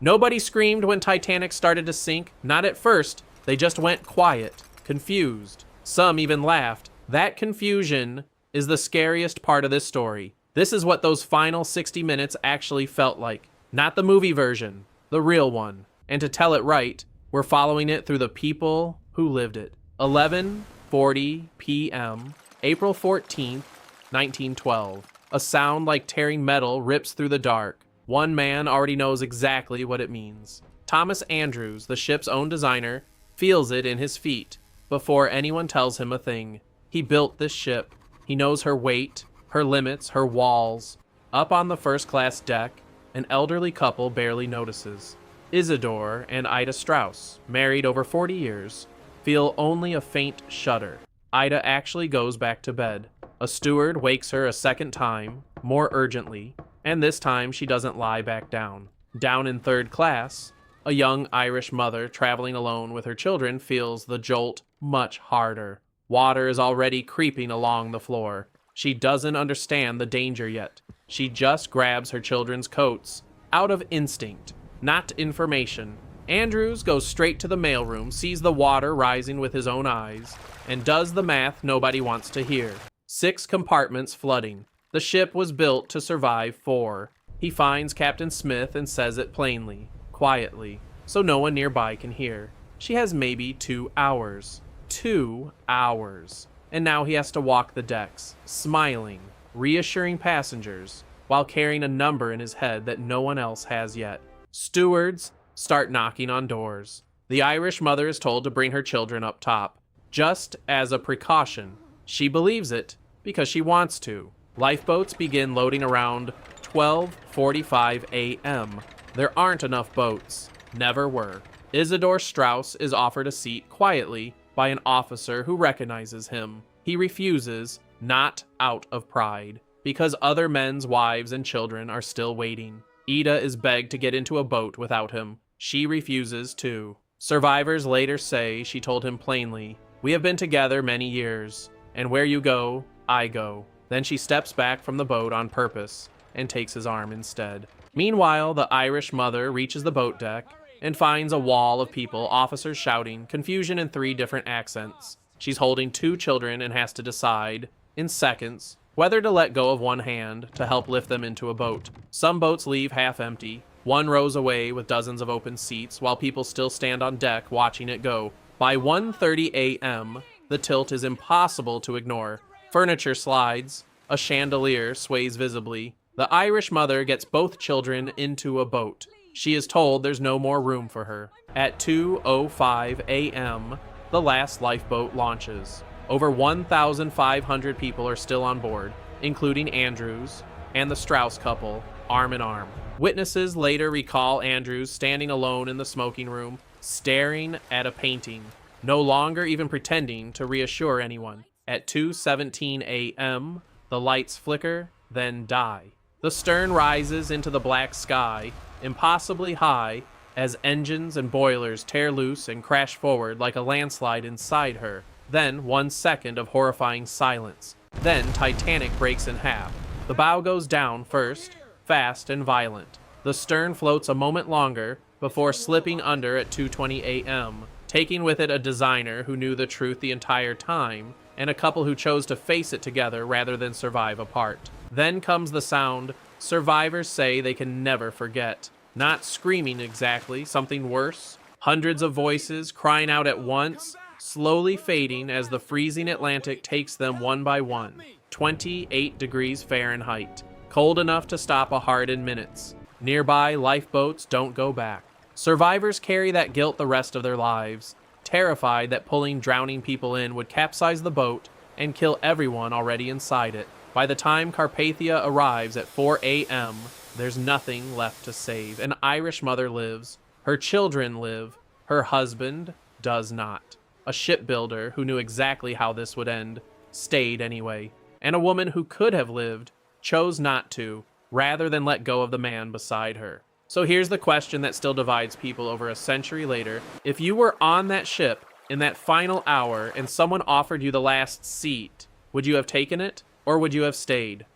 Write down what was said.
Nobody screamed when Titanic started to sink, not at first. They just went quiet, confused. Some even laughed. That confusion is the scariest part of this story. This is what those final 60 minutes actually felt like. Not the movie version, the real one. And to tell it right, we're following it through the people who lived it. 11:40 p.m., April 14th, 1912. A sound like tearing metal rips through the dark. One man already knows exactly what it means. Thomas Andrews, the ship's own designer, feels it in his feet before anyone tells him a thing. He built this ship. He knows her weight, her limits, her walls. Up on the first-class deck, an elderly couple barely notices. Isidor and Ida Straus, married over 40 years, feel only a faint shudder. Ida actually goes back to bed. A steward wakes her a second time, more urgently, and this time she doesn't lie back down. Down in third class, a young Irish mother traveling alone with her children feels the jolt much harder. Water is already creeping along the floor. She doesn't understand the danger yet. She just grabs her children's coats, out of instinct, not information. Andrews goes straight to the mailroom, sees the water rising with his own eyes, and does the math nobody wants to hear. 6 compartments flooding. The ship was built to survive 4. He finds Captain Smith and says it plainly, quietly, so no one nearby can hear. She has maybe 2 hours. 2 hours. And now he has to walk the decks, smiling, reassuring passengers, while carrying a number in his head that no one else has yet. Stewards start knocking on doors. The Irish mother is told to bring her children up top, just as a precaution. She believes it because she wants to. Lifeboats begin loading around 12:45 a.m. There aren't enough boats. Never were. Isidor Straus is offered a seat quietly by an officer who recognizes him. He refuses, not out of pride, because other men's wives and children are still waiting. Ida is begged to get into a boat without him. She refuses too. Survivors later say she told him plainly, "We have been together many years, and where you go, I go." Then she steps back from the boat on purpose and takes his arm instead. Meanwhile, the Irish mother reaches the boat deck and finds a wall of people, officers shouting, confusion in 3 different accents. She's holding 2 children and has to decide, in seconds, whether to let go of one hand to help lift them into a boat. Some boats leave half empty. One rows away with dozens of open seats, while people still stand on deck watching it go. By 1:30 a.m., the tilt is impossible to ignore. Furniture slides, a chandelier sways visibly. The Irish mother gets both children into a boat. She is told there's no more room for her. At 2:05 a.m., the last lifeboat launches. Over 1,500 people are still on board, including Andrews and the Straus couple, arm in arm. Witnesses later recall Andrews standing alone in the smoking room, staring at a painting, no longer even pretending to reassure anyone. At 2:17 a.m., the lights flicker, then die. The stern rises into the black sky, impossibly high, as engines and boilers tear loose and crash forward like a landslide inside her. Then 1 second of horrifying silence. Then Titanic breaks in half. The bow goes down first, fast and violent. The stern floats a moment longer before slipping under at 2:20 a.m., taking with it a designer who knew the truth the entire time, and a couple who chose to face it together rather than survive apart. Then comes the sound survivors say they can never forget. Not screaming exactly, something worse. Hundreds of voices crying out at once, slowly fading as the freezing Atlantic takes them one by one. 28 degrees Fahrenheit. Cold enough to stop a heart in minutes. Nearby, lifeboats don't go back. Survivors carry that guilt the rest of their lives, terrified that pulling drowning people in would capsize the boat and kill everyone already inside it. By the time Carpathia arrives at 4 a.m., there's nothing left to save. An Irish mother lives. Her children live. Her husband does not. A shipbuilder who knew exactly how this would end stayed anyway. And a woman who could have lived chose not to, rather than let go of the man beside her. So here's the question that still divides people over a century later. If you were on that ship in that final hour and someone offered you the last seat, would you have taken it or would you have stayed?